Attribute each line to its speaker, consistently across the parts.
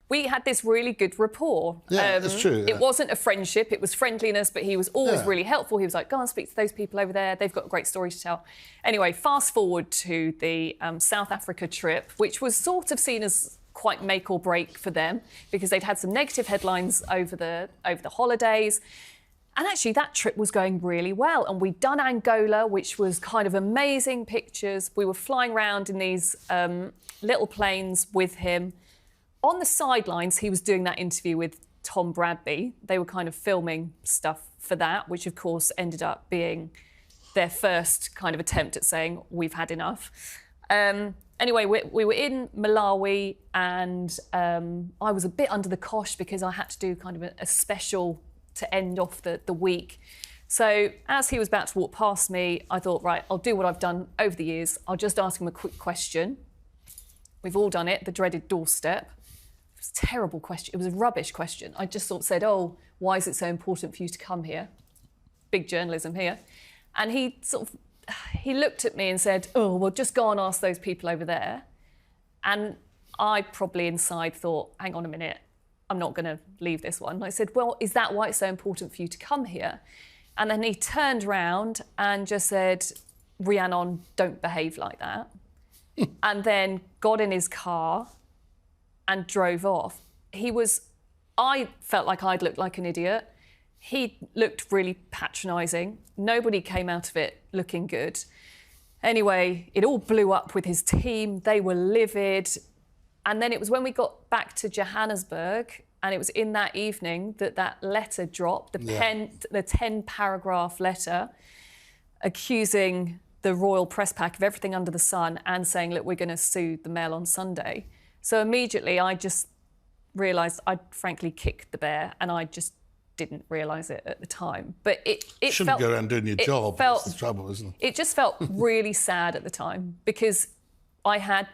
Speaker 1: we had this really good rapport.
Speaker 2: Yeah, it's true.
Speaker 1: It wasn't a friendship, it was friendliness, but he was always really helpful. He was like, go and speak to those people over there. They've got a great story to tell. Anyway, fast forward to the South Africa trip, which was sort of seen as quite make or break for them because they'd had some negative headlines over the holidays. And actually, that trip was going really well. And we'd done Angola, which was kind of amazing pictures. We were flying around in these little planes with him. On the sidelines, he was doing that interview with Tom Bradby. They were kind of filming stuff for that, which, of course, ended up being their first kind of attempt at saying, we've had enough. Anyway, we were in Malawi, and I was a bit under the cosh because I had to do kind of a special to end off the week. So as he was about to walk past me, I thought, right, I'll do what I've done over the years. I'll just ask him a quick question. We've all done it, the dreaded doorstep. It was a terrible question. It was a rubbish question. I just sort of said, oh, why is it so important for you to come here? Big journalism here. And he looked at me and said, oh, well, just go and ask those people over there. And I probably inside thought, hang on a minute, I'm not going to leave this one. And I said, well, is that why it's so important for you to come here? And then he turned round and just said, Rhiannon, don't behave like that. And then got in his car and drove off. I felt like I'd looked like an idiot. He looked really patronising. Nobody came out of it looking good. Anyway, it all blew up with his team. They were livid. And then it was when we got back to Johannesburg, and it was in that evening that letter dropped, the 10-paragraph letter accusing the Royal Press Pack of everything under the sun and saying, look, we're going to sue the Mail on Sunday. So immediately I just realised I'd frankly kicked the bear, and I just didn't realise it at the time. But it
Speaker 2: shouldn't
Speaker 1: felt,
Speaker 2: go around doing your job. That's the trouble, isn't it?
Speaker 1: It just felt really sad at the time because I had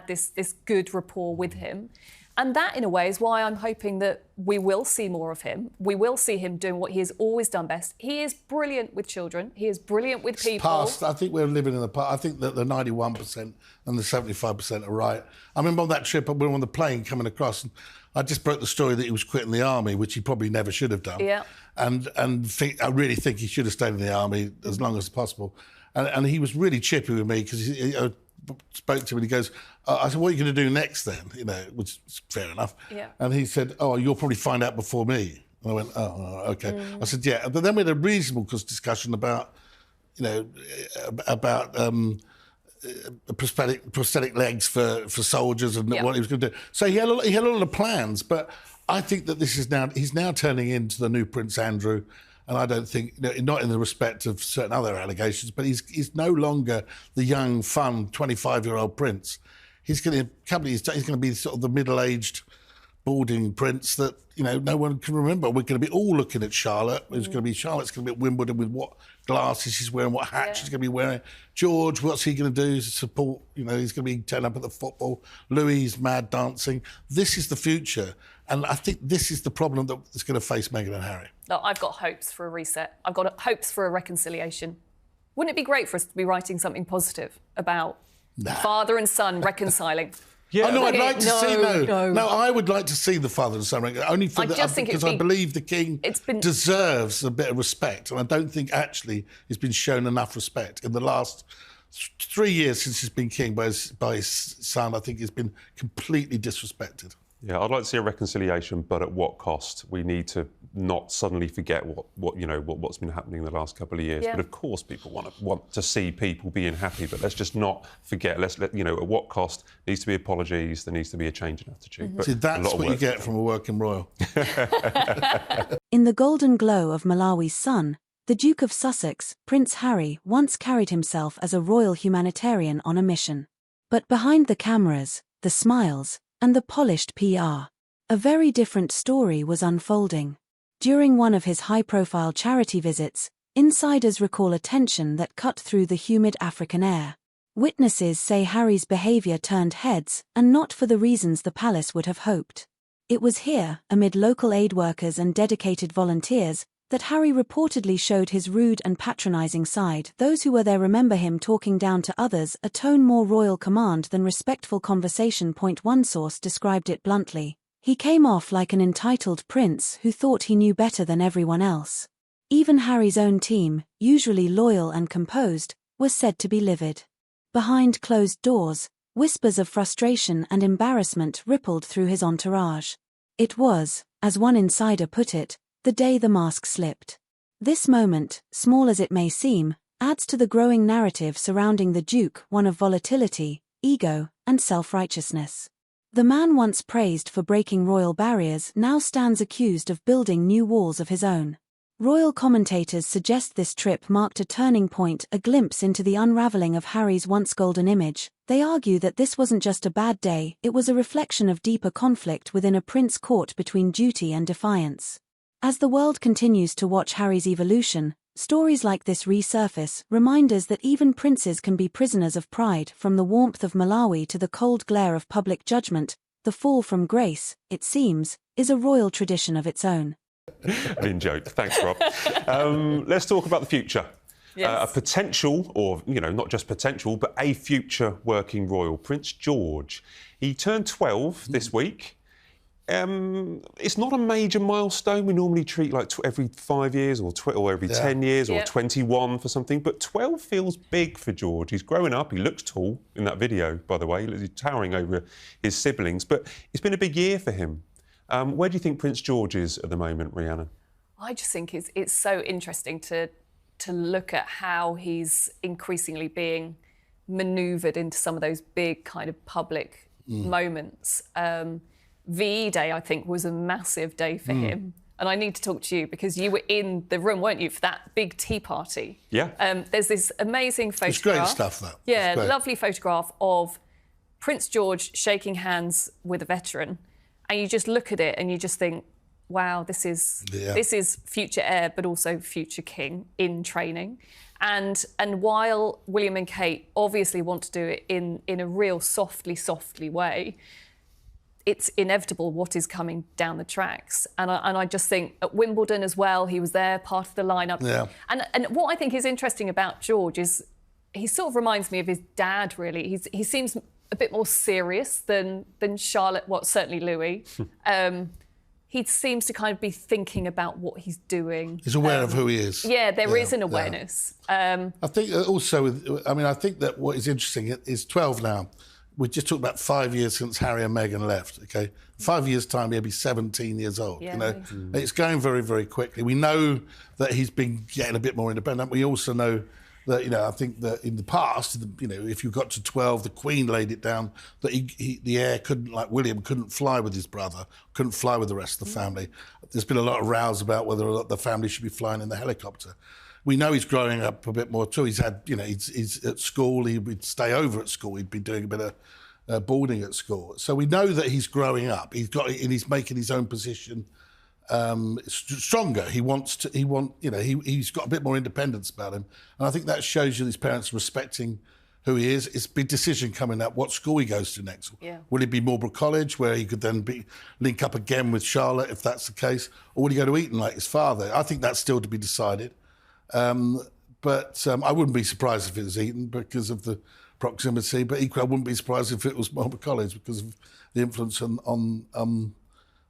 Speaker 1: this good rapport with him. And that, in a way, is why I'm hoping that we will see more of him. We will see him doing what he has always done best. He is brilliant with children. He is brilliant with people.
Speaker 2: I think we're living in the past. I think that the 91% and the 75% are right. I remember on that trip, we were on the plane coming across, and I just broke the story that he was quitting the army, which he probably never should have done.
Speaker 1: Yeah.
Speaker 2: And I really think he should have stayed in the army as long as possible. And he was really chippy with me because he spoke to him and he goes, I said, what are you going to do next then? You know, which is fair enough. Yeah. And he said, oh, you'll probably find out before me. And I went, oh, OK. I said, yeah. But then we had a reasonable discussion about, you know, about prosthetic legs for soldiers and what he was going to do. So he had a lot of plans, but I think that he's now turning into the new Prince Andrew. And I don't think, not in the respect of certain other allegations, but he's no longer the young, fun 25-year-old prince. He's going to be sort of the middle-aged, balding prince that no one can remember. We're going to be all looking at Charlotte. Charlotte's going to be at Wimbledon with what glasses she's wearing, what hat she's going to be wearing. George, what's he going to do to support? He's going to be turning up at the football. Louis, mad dancing. This is the future. And I think this is the problem that's going to face Meghan and Harry.
Speaker 1: No, I've got hopes for a reset. I've got hopes for a reconciliation. Wouldn't it be great for us to be writing something positive about father and son reconciling?
Speaker 2: Yeah. Oh, no, I'd like to see... No, I would like to see the father and son only for because I believe the king deserves a bit of respect, and I don't think actually he's been shown enough respect in the last 3 years since he's been king by his son. I think he's been completely disrespected.
Speaker 3: Yeah, I'd like to see a reconciliation, but at what cost? We need to not suddenly forget what's been happening in the last couple of years. Yeah. But of course, people want to see people being happy. But let's just not forget. At what cost? Needs to be apologies. There needs to be a change in attitude. But
Speaker 2: see, that's what you get from a working royal.
Speaker 4: In the golden glow of Malawi's sun, the Duke of Sussex, Prince Harry, once carried himself as a royal humanitarian on a mission. But behind the cameras, the smiles, and the polished PR, a very different story was unfolding. During one of his high-profile charity visits, insiders recall a tension that cut through the humid African air. Witnesses say Harry's behavior turned heads, and not for the reasons the palace would have hoped. It was here, amid local aid workers and dedicated volunteers, that Harry reportedly showed his rude and patronizing side. Those who were there remember him talking down to others, a tone more royal command than respectful conversation. One source described it bluntly. He came off like an entitled prince who thought he knew better than everyone else. Even Harry's own team, usually loyal and composed, was said to be livid. Behind closed doors, whispers of frustration and embarrassment rippled through his entourage. It was, as one insider put it, the day the mask slipped. This moment, small as it may seem, adds to the growing narrative surrounding the Duke, one of volatility, ego, and self-righteousness. The man once praised for breaking royal barriers now stands accused of building new walls of his own. Royal commentators suggest this trip marked a turning point, a glimpse into the unraveling of Harry's once golden image. They argue that this wasn't just a bad day, it was a reflection of deeper conflict within a prince caught between duty and defiance. As the world continues to watch Harry's evolution, stories like this resurface, reminders that even princes can be prisoners of pride. From the warmth of Malawi to the cold glare of public judgment, the fall from grace, it seems, is a royal tradition of its own.
Speaker 3: In joke. Thanks, Rob. Let's talk about the future.
Speaker 1: Yes.
Speaker 3: A potential, or, not just potential, but a future working royal, Prince George. He turned 12 this week. It's not a major milestone. We normally treat like every 5 years or every 10 years or 21 for something. But 12 feels big for George. He's growing up. He looks tall in that video, by the way. He's towering over his siblings. But it's been a big year for him. Where do you think Prince George is at the moment, Rhiannon?
Speaker 1: I just think it's so interesting to look at how he's increasingly being manoeuvred into some of those big kind of public moments. VE Day, I think, was a massive day for him. And I need to talk to you because you were in the room, weren't you, for that big tea party?
Speaker 3: Yeah.
Speaker 1: There's this amazing photograph.
Speaker 2: It's great stuff, though.
Speaker 1: Yeah, lovely photograph of Prince George shaking hands with a veteran. And you just look at it and you just think, wow, this is future heir, but also future king in training. And while William and Kate obviously want to do it in a real softly way, it's inevitable what is coming down the tracks. And I just think at Wimbledon as well, he was there, part of the lineup. Yeah. And what I think is interesting about George is he sort of reminds me of his dad, really. He seems a bit more serious than Charlotte, certainly Louis. He seems to kind of be thinking about what he's doing.
Speaker 2: He's aware of who he is.
Speaker 1: Yeah, there is an awareness.
Speaker 2: I think also, I think that what is interesting is 12 now. We just talked about 5 years since Harry and Meghan left, OK? 5 years' time, he'll be 17 years old, It's going very, very quickly. We know that he's been getting a bit more independent. We also know that, I think that in the past, if you got to 12, the Queen laid it down that the heir couldn't, like William, couldn't fly with his brother, couldn't fly with the rest of the family. There's been a lot of rows about whether or not the family should be flying in the helicopter. We know he's growing up a bit more too. He's had, he's at school. He would stay over at school. He'd be doing a bit of boarding at school. So we know that he's growing up. He's making his own position stronger. He's got a bit more independence about him, and I think that shows you his parents respecting who he is. It's a big decision coming up what school he goes to next. Yeah. Will it be Marlborough College, where he could then link up again with Charlotte, if that's the case, or will he go to Eton like his father? I think that's still to be decided. But I wouldn't be surprised if it was Eton because of the proximity, but equally I wouldn't be surprised if it was Marlborough College because of the influence on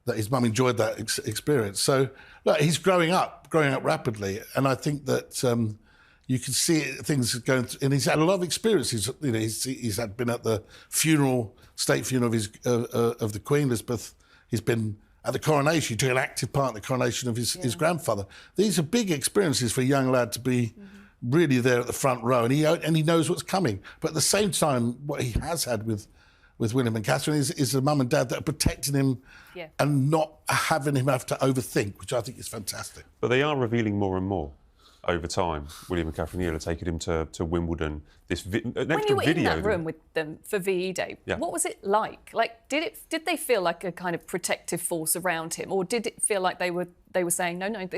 Speaker 2: that his mum enjoyed that experience. So look, he's growing up rapidly, and I think that you can see things going through, and he's had a lot of experiences. He's been at the state funeral of the Queen Elizabeth. He's been at the coronation. He took an active part in the coronation of his grandfather. These are big experiences for a young lad to be really there at the front row, and he knows what's coming. But at the same time, what he has had with William and Catherine is a mum and dad that are protecting him and not having him have to overthink, which I think is fantastic.
Speaker 3: But they are revealing more and more over time. William and Catherine Neal are taking him to Wimbledon.
Speaker 1: When you were in that room with them for VE Day, what was it like? Like, did they feel like a kind of protective force around him, or did it feel like they were saying, no,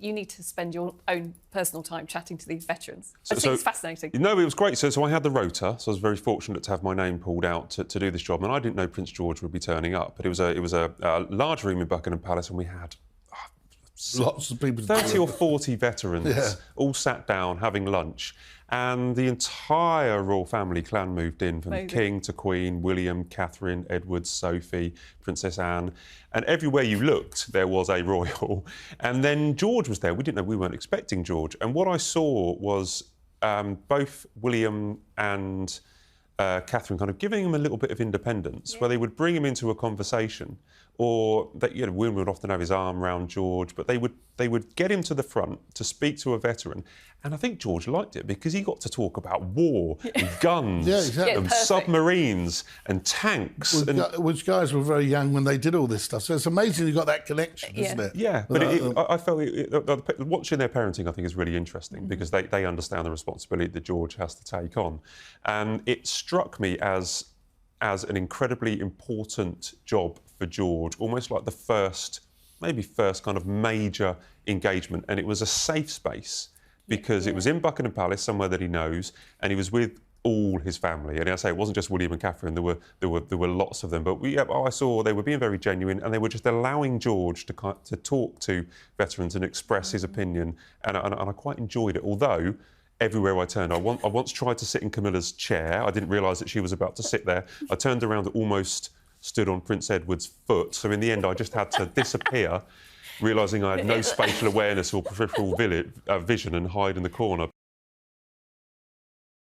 Speaker 1: you need to spend your own personal time chatting to these veterans? I think it's fascinating.
Speaker 3: No, it was great. So I had the rota, so I was very fortunate to have my name pulled out to do this job, and I didn't know Prince George would be turning up. But it was a large room in Buckingham Palace, and we had
Speaker 2: lots of people.
Speaker 3: 30 or 40 veterans all sat down having lunch, and the entire royal family clan moved in, from the King to Queen, William, Catherine, Edward, Sophie, Princess Anne, and everywhere you looked there was a royal. And then George was there. We weren't expecting George, and what I saw was both William and Catherine kind of giving him a little bit of independence, where they would bring him into a conversation, or that, you know, William would often have his arm around George, but they would get him to the front to speak to a veteran. And I think George liked it because he got to talk about war and guns and submarines and tanks.
Speaker 2: Which guys were very young when they did all this stuff. So it's amazing you got that connection, isn't it?
Speaker 3: Yeah, but I felt watching their parenting, I think, is really interesting because they understand the responsibility that George has to take on. And it struck me as an incredibly important job for George, almost like the first kind of major engagement. And it was a safe space, because it was in Buckingham Palace, somewhere that he knows, and he was with all his family. And I say it wasn't just William and Catherine; there were lots of them. But I saw they were being very genuine, and they were just allowing George to talk to veterans and express his opinion. And I quite enjoyed it. Although everywhere I turned, I once tried to sit in Camilla's chair. I didn't realise that she was about to sit there. I turned around and almost stood on Prince Edward's foot. So in the end, I just had to disappear, realising I had no spatial awareness or peripheral vision, and hide in the corner.